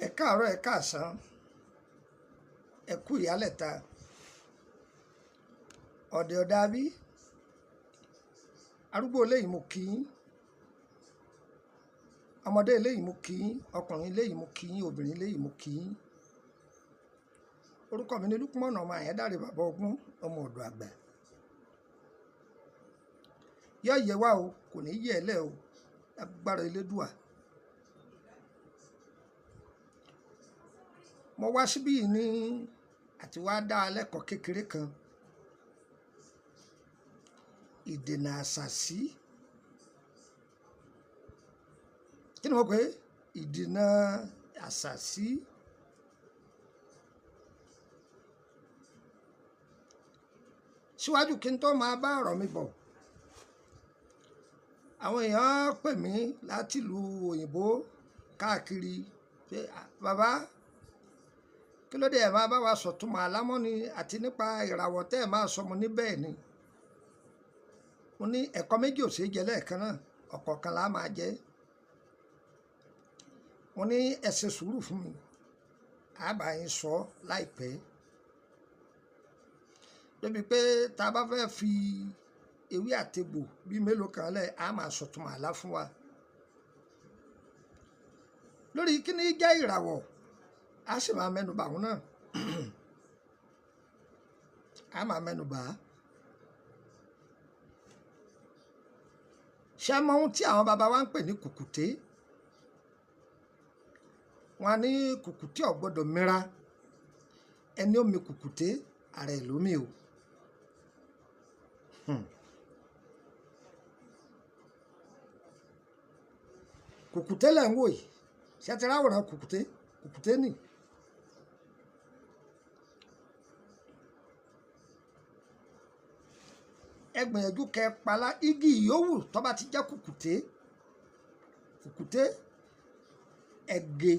Ẹ káàárọ̀, ẹ káàsán, ẹ kú ìyálẹ̀ta. Ọ̀dẹ̀ ọ̀dà bí arúgbó eléyìí mo kí yín, ọmọdé eléyìí mo kí yín, ọkùnrin eléyìí mo kí yín, obìnrin eléyìí mo kí yín. Orúkọ mi ni Lukman ọmọ Àyẹ́dáre bàbá ọgbọ́n, ọmọ ọ̀dọ̀ àgbà. Yọ yẹ wá o, kò ní yẹ ẹ lẹ́ o, agbára Elédùà. Mo wá síbí yìí ní àti wá dá lẹ́kọ̀ọ́ kékeré kan, ìdènà àṣàsí. Kí ni mo pè é? Ìdènà àṣàsí. Síwájú kí n tó máa bá ọ̀rọ̀ mi bọ̀, àwọn èèyàn pè mí láti ìlú òyìnbó káàkiri pé bàbá kí ló dé ẹ̀ máa bá wa sọ̀túnmọ̀ àlámọ́ni àti nípa ìràwọ̀ tẹ́ ẹ̀ máa sọmọ níbẹ̀ ni. Mo ní ẹ̀kọ́ méjì ò ṣeé jẹ lẹ́ẹ̀kan náà, ọ̀kọ̀ọ̀kan la máa jẹ. Mo ní ẹ ṣe sùúrù fún mi, a bá yín sọ láìpẹ́. Débi pé tá a bá fẹ́ fi ewé àtegbò bíi mélòó kan lẹ̀, a máa sọ̀túnmọ̀ àlá fún wa. Lórí kí ni jẹ́ ìràwọ̀, a sì máa mẹ́nubà òun náà. A máa mẹ́nubà á. Ṣé mọ ohun tí àwọn baba wa ń pè ní kùkùté? Wọ́n á ní kùkùté ò gbọ́dọ̀ mira, ẹni ó mi kùkùté ara ẹ̀ ló mì o. Kùkùté lẹ̀ ń wò yìí, ṣé ẹ ti ráwòrán kùkùté? Kùkùté nì. Ẹ gbìyànjú kẹ́ palá igi yòówù tó bá ti jẹ́ kùkùté, kùkùté ẹ̀gẹ́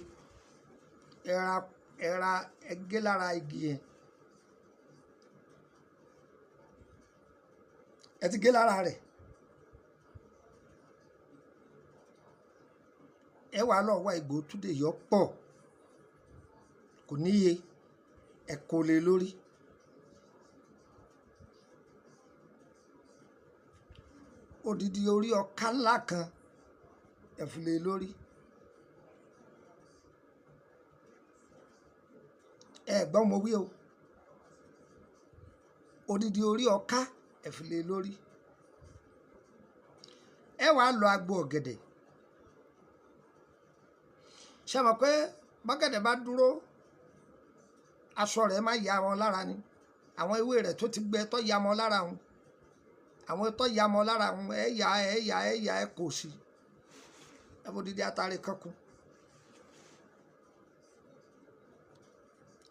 ẹ̀ra ẹ̀gẹ́ lára igi yẹn. Ẹ ti gé lára rẹ̀. Ẹ wàá lọ wá Ìgbò túdè yọ pọ̀, kò níye, ẹ kó lé lórí. Odidi orí ọká ńlá kan ẹ fi lé lórí. Ẹ gbọ́ mo wí o, odidi orí ọká ẹ fi lé lórí. Ẹ wàá lọ agbo ọ̀gẹ̀dẹ̀. Ṣé mọ̀ pé bọ́gẹ̀dẹ̀ bá dúró, aṣọ rẹ̀ máa ya wọn lára ni. Àwọn ewé rẹ̀ tó ti gbẹ tó ya wọn lára wọn, àwọn tó ya wọn lára wọn, ẹ kò sí. Ẹ bó dídí atare kankun.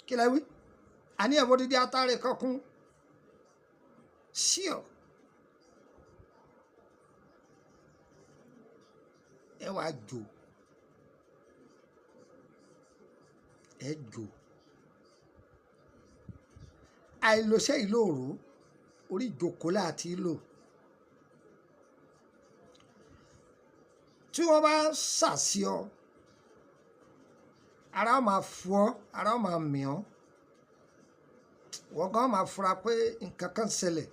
Kí lẹ wí? Àní ẹ bó dídí atare kankun. Ṣíọ. Ẹ wàá jò. Ẹ jò. Àìlòṣẹ́ ìlóòrò orí ìjókòó láti lò. Tí wọ́n bá ṣàṣì ọ, ara ó máa fu ọ́, ara ó máa mì ọ́. Wọ́n gan máa fura pé nǹkan kan ṣẹlẹ̀.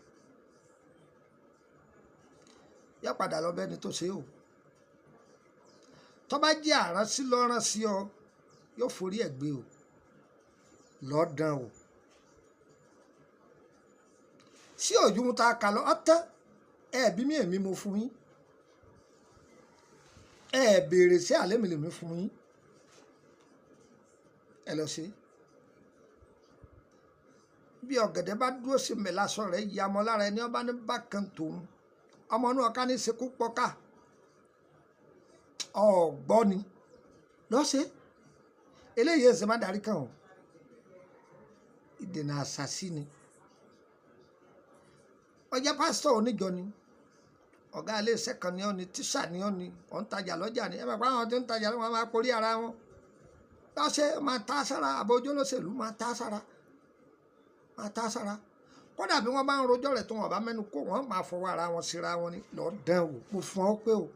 Yọ padà lọ bẹ́ni tó ṣe o. Tó bá jẹ́ àránsí lọ́rán sí ọ, yóò forí ẹ̀ gbé o. Lọ́dàn o. Sí òjú mu ta kà lọ ọ́tán, ẹ bí mi èmi mo fún yín. Ẹ béèrè sí àlẹ́ mi lèmi fún yín. Ẹ lọ ṣe. Bí ọ̀gẹ̀dẹ̀ bá dúró sí mi lásọ rẹ̀ ya mọ́ lára ẹni ọba ní bákan tòun. Ọmọ inú ọ̀ká ní sekú pọ́ká. Ọ̀gbọ́ ni. Lọ́sẹ̀. Eléyìí ẹsẹ̀ má darí kàn ọ́. Ìdènà àṣàsí ni. Ọjọ́ pásítọ̀ oníjọ ni. Ọ̀gá ilé iṣẹ́ kan ni ọ́ ni, tíṣà ni ọ́ ni, ọ̀ ń tajà lọ́jà ni. Ẹ mọ̀ pé àwọn tó ń tajà lọ́wọ́ máa porí ara wọn. Lọ́sẹ̀ máa tá sára, àbójú olóṣèlú máa tá sára. Máa tá sára. Kódà bí wọ́n bá ń rojọ́ rẹ̀ tó wọn bá mẹ́nu kó, wọ́n máa fọwọ́ ara wọn síra wọn ni. Lọ́dàn o, mo fún ọ pé o.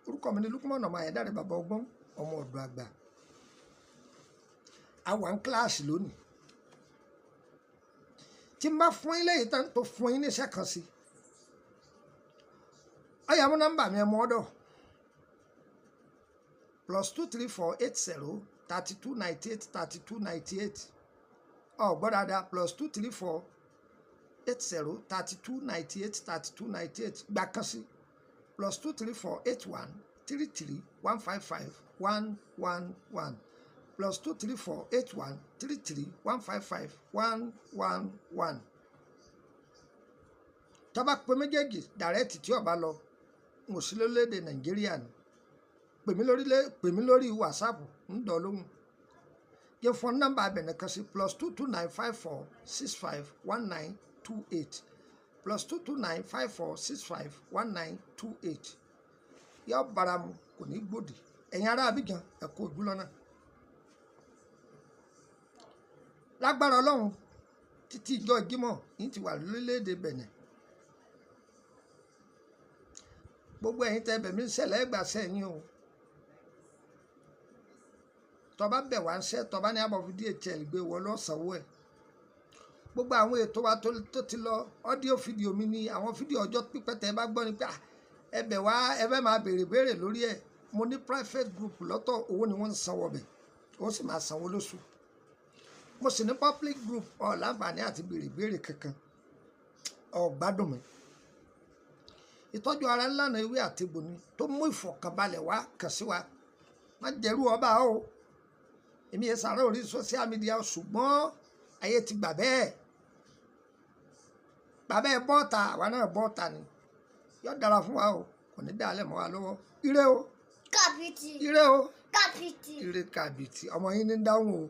Orúkọ mi ni Lukman ọmọ Àyẹ́dáre bàbá ọgbọ́n, ọmọ ọ̀dọ̀ àgbà a wà ní kíláàsì lónìí tí n bá fún yín lẹ́yìn tán tó fún yín ní iṣẹ́ kan sí ọ̀yà mú nọ́mbà mi ẹ̀ mọ́ ọ́dọ̀ +23480 3298 3298 gbọ́ dáadáa +23480 3298 3298 gbà kan sí +23481 33 155 111 +23481 33 155 111 tó bá pè méjèèjì dàrẹ́tì tí ó bá lọ n ò sí lórílẹ̀‐èdè Nàìjíríà ni pè mí lórí wàsáàpù ń dọ̀ lóhùn yẹ fún nọ́mbà abẹ̀nẹ̀ kan sí +22954 65 1928 +22954 65 1928 yọ baramu kò ní gbòdì ẹ̀yin ará Abidjan ẹ̀kọ́ ojú lọ́nà lágbára Ọlọ́run títí ìjọ Jímọ̀ yìí ti wà lórílẹ̀‐èdè Benin gbogbo ẹ̀yin tẹ́ bẹ̀ mí ṣẹlẹ̀ ẹgbà sẹ́yìn o tọba bẹ̀ wá ń ṣẹ́ tọba ní abọ́ fi DHL gbé wọ lọ́sànwó ẹ̀ gbogbo àwọn ètò wa tó ti lọ ọ́díò fídíò mi ní àwọn fídíò ọjọ́ pípẹ́ tẹ́ bá gbọ́ ni pé ẹbẹ̀ wá ẹbẹ̀ máa béèrè lórí ẹ̀ mo ní private group lọ́tọ̀ owó ni wọ́n ń sanwó bẹ̀ ó sì máa sanwó lóṣù mo sì ní public group láǹfààní àti béèrè kankan gbádùn mi ìtọ́jú ara ńlànà ewé àtegbò ni tó mú ìfọ̀kànbalẹ̀ wá kàn sí wa má jẹ́rú ọba o èmi yẹn sàárẹ̀ orí social media ṣùgbọ́n ayé ti gbà bẹ́ẹ̀ bọ́ọ̀ta àwa náà bọ́ọ̀ta ni yóò dára fún wa o kò ní dálẹ̀ mọ́ wa lọ́wọ́ ire o kàbìtì ire o kàbìtì ire kàbìtì ọmọ yín ní dáhùn o.